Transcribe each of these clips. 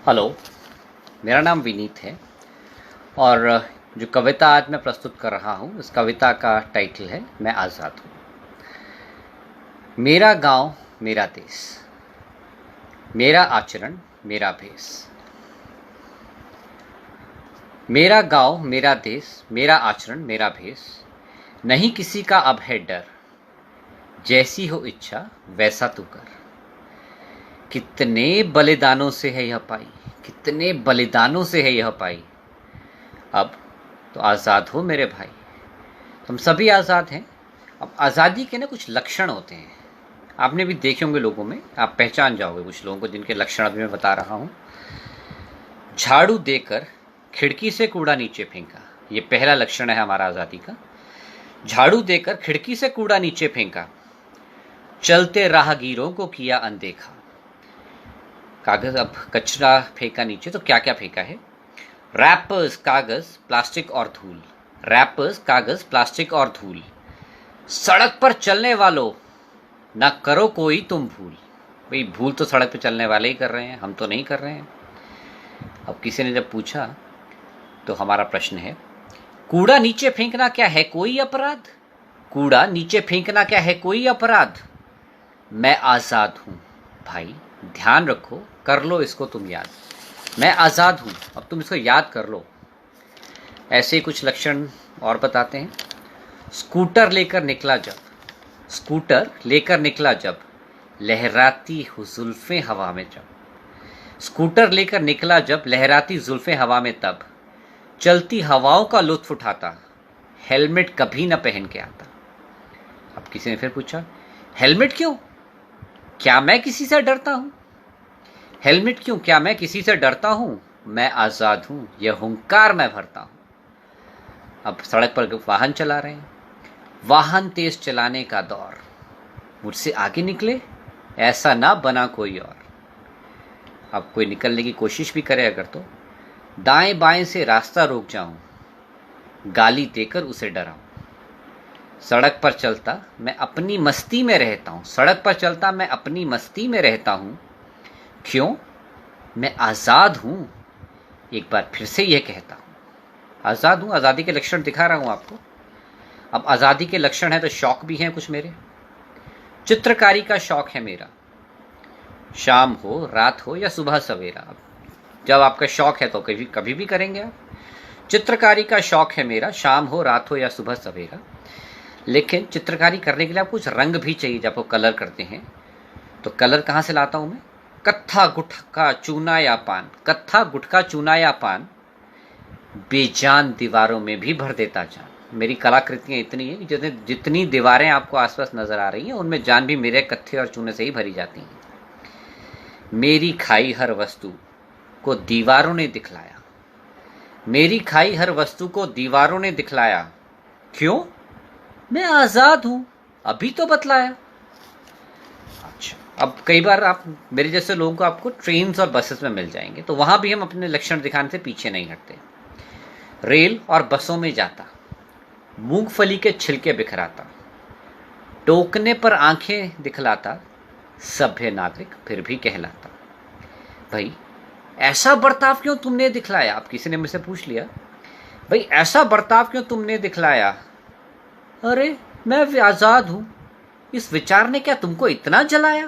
Hello, मेरा नाम विनीत है और जो कविता आज मैं प्रस्तुत कर रहा हूँ उस कविता का टाइटल है मैं आज़ाद हूँ। मेरा गांव मेरा देश, मेरा आचरण मेरा भेष। मेरा गांव मेरा देश, मेरा आचरण मेरा भेष। नहीं किसी का अब है डर, जैसी हो इच्छा वैसा तू कर। कितने बलिदानों से है यह पाई, कितने बलिदानों से है यह पाई। अब तो आज़ाद हो मेरे भाई। हम सभी आज़ाद हैं। अब आज़ादी के ना कुछ लक्षण होते हैं, आपने भी देखे होंगे लोगों में, आप पहचान जाओगे कुछ लोगों को जिनके लक्षण अभी मैं बता रहा हूँ। झाड़ू देकर खिड़की से कूड़ा नीचे फेंका, ये पहला लक्षण है हमारा आज़ादी का। झाड़ू देकर खिड़की से कूड़ा नीचे फेंका, चलते राहगीरों को किया अनदेखा। कागज, अब कचरा फेंका नीचे तो क्या क्या फेंका है? रैपर्स, कागज, प्लास्टिक और धूल। रैपर्स, कागज, प्लास्टिक और धूल। सड़क पर चलने वालों ना करो कोई तुम भूल। भाई भूल तो सड़क पर चलने वाले ही कर रहे हैं, हम तो नहीं कर रहे हैं। अब किसी ने जब पूछा तो हमारा प्रश्न है, कूड़ा नीचे फेंकना क्या है कोई अपराध? कूड़ा नीचे फेंकना क्या है कोई अपराध? मैं आज़ाद हूँ भाई, ध्यान रखो, कर लो इसको तुम याद। मैं आज़ाद हूँ, अब तुम इसको याद कर लो। ऐसे ही कुछ लक्षण और बताते हैं। स्कूटर लेकर निकला जब, स्कूटर लेकर निकला जब, लहराती जुल्फ़ें हवा में जब। स्कूटर लेकर निकला जब, लहराती जुल्फ़ें हवा में तब। चलती हवाओं का लुत्फ़ उठाता, हेलमेट कभी न पहन के आता। अब किसी ने फिर पूछा, हेलमेट क्यों? क्या मैं किसी से डरता हूँ? हेलमेट क्यों, क्या मैं किसी से डरता हूँ? मैं आज़ाद हूँ, यह हुंकार मैं भरता हूँ। अब सड़क पर वाहन चला रहे हैं, वाहन तेज चलाने का दौर, मुझसे आगे निकले ऐसा ना बना कोई और। अब कोई निकलने की कोशिश भी करे अगर तो दाएं बाएं से रास्ता रोक जाऊं, गाली देकर उसे डराऊं। सड़क पर चलता मैं अपनी मस्ती में रहता हूं, सड़क पर चलता मैं अपनी मस्ती में रहता हूं। क्यों? मैं आज़ाद हूं, एक बार फिर से यह कहता हूं। आज़ाद हूं, आज़ादी के लक्षण दिखा रहा हूं आपको। अब आज़ादी के लक्षण है तो शौक भी हैं कुछ मेरे। चित्रकारी का शौक है मेरा, शाम हो रात हो या सुबह सवेरा। जब आपका शौक है तो कभी कभी भी करेंगे आप। चित्रकारी का शौक है मेरा, शाम हो रात हो या सुबह सवेरा। लेकिन चित्रकारी करने के लिए आपको कुछ रंग भी चाहिए। जब आप कलर करते हैं तो कलर कहाँ से लाता हूँ मैं? कत्था गुटखा चूना या पान, कत्था गुटखा चूना या पान, बेजान दीवारों में भी भर देता जान। मेरी कलाकृतियाँ इतनी हैं कि जितनी दीवारें आपको आसपास नजर आ रही हैं उनमें जान भी मेरे कत्थे और चूने से ही भरी जाती हैं। मेरी खाई हर वस्तु को दीवारों ने दिखलाया, मेरी खाई हर वस्तु को दीवारों ने दिखलाया। क्यों? मैं आज़ाद हूं, अभी तो बतलाया। अच्छा, अब कई बार आप मेरे जैसे लोगों को आपको ट्रेन्स और बसेस में मिल जाएंगे, तो वहां भी हम अपने लक्षण दिखाने से पीछे नहीं हटते। रेल और बसों में जाता, मूंगफली के छिलके बिखराता, टोकने पर आंखें दिखलाता, सभ्य नागरिक फिर भी कहलाता। भाई ऐसा बर्ताव क्यों तुमने दिखलाया? अब किसी ने मुझसे पूछ लिया, भाई ऐसा बर्ताव क्यों तुमने दिखलाया? अरे मैं आज़ाद हूँ, इस विचार ने क्या तुमको इतना जलाया?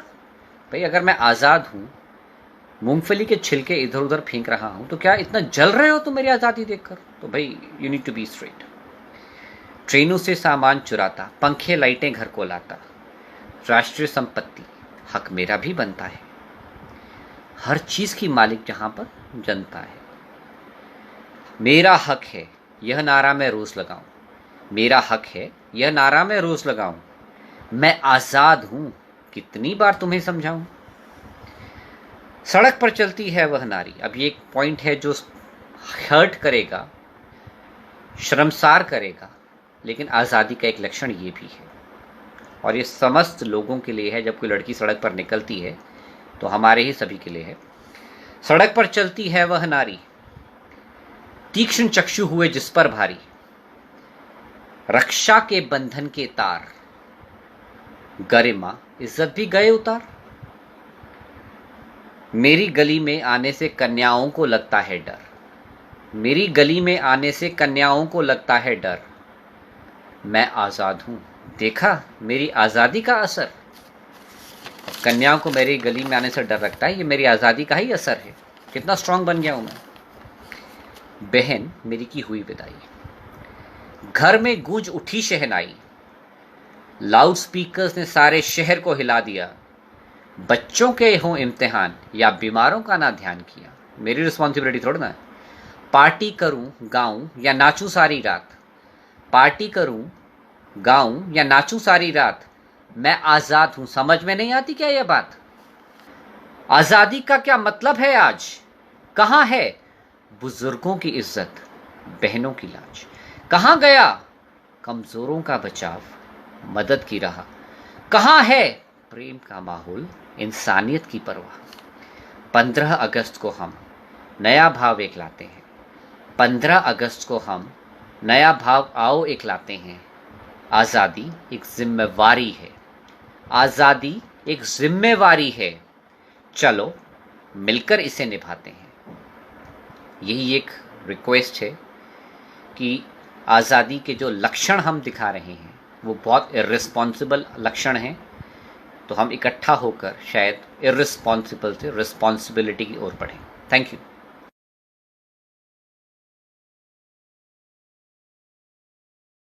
भाई अगर मैं आज़ाद हूँ, मूंगफली के छिलके इधर उधर फेंक रहा हूँ, तो क्या इतना जल रहे हो तुम मेरी आज़ादी देखकर? तो भाई you need to be straight. ट्रेनों से सामान चुराता, पंखे लाइटें घर को लाता, राष्ट्रीय संपत्ति हक मेरा भी बनता है। हर चीज़ की मालिक जहाँ पर जनता है। मेरा हक है यह नारा मैं रोज़ लगाऊं, मेरा हक है यह नारा मैं रोज़ लगाऊं। मैं आज़ाद हूँ, कितनी बार तुम्हें समझाऊं। सड़क पर चलती है वह नारी, अब ये एक पॉइंट है जो हर्ट करेगा, शर्मसार करेगा, लेकिन आज़ादी का एक लक्षण ये भी है और ये समस्त लोगों के लिए है। जब कोई लड़की सड़क पर निकलती है तो हमारे ही सभी के लिए है। सड़क पर चलती है वह नारी, तीक्ष्ण चक्षु हुए जिस पर भारी, रक्षा के बंधन के तार, गरिमा इज्जत भी गए उतार। मेरी गली में आने से कन्याओं को लगता है डर, मेरी गली में आने से कन्याओं को लगता है डर, मैं आज़ाद हूँ, देखा मेरी आज़ादी का असर। कन्याओं को मेरी गली में आने से डर लगता है, ये मेरी आज़ादी का ही असर है। कितना स्ट्रांग बन गया हूँ मैं। बहन मेरी की हुई विदाई, घर में गूंज उठी शहनाई, लाउड स्पीकर्स ने सारे शहर को हिला दिया। बच्चों के हों इम्तिहान या बीमारों का ना ध्यान किया, मेरी रिस्पॉन्सिबिलिटी थोड़ा ना है। पार्टी करूं गाऊं या नाचूं सारी रात, पार्टी करूं गाऊं या नाचूं सारी रात, मैं आज़ाद हूं, समझ में नहीं आती क्या यह बात। आज़ादी का क्या मतलब है आज, कहाँ है बुजुर्गों की इज्जत, बहनों की लाज, कहाँ गया कमजोरों का बचाव, मदद की राह, कहाँ है प्रेम का माहौल, इंसानियत की परवाह। 15 अगस्त को हम नया भाव एक लाते हैं, 15 अगस्त को हम नया भाव आओ एक लाते हैं। आज़ादी एक जिम्मेवारी है, आज़ादी एक जिम्मेवारी है, चलो मिलकर इसे निभाते हैं। यही एक रिक्वेस्ट है कि आज़ादी के जो लक्षण हम दिखा रहे हैं वो बहुत इर्रिस्पॉन्सिबल लक्षण हैं, तो हम इकट्ठा होकर शायद इर्रिस्पॉन्सिबल से रिस्पॉन्सिबिलिटी की ओर बढ़ें। Thank you.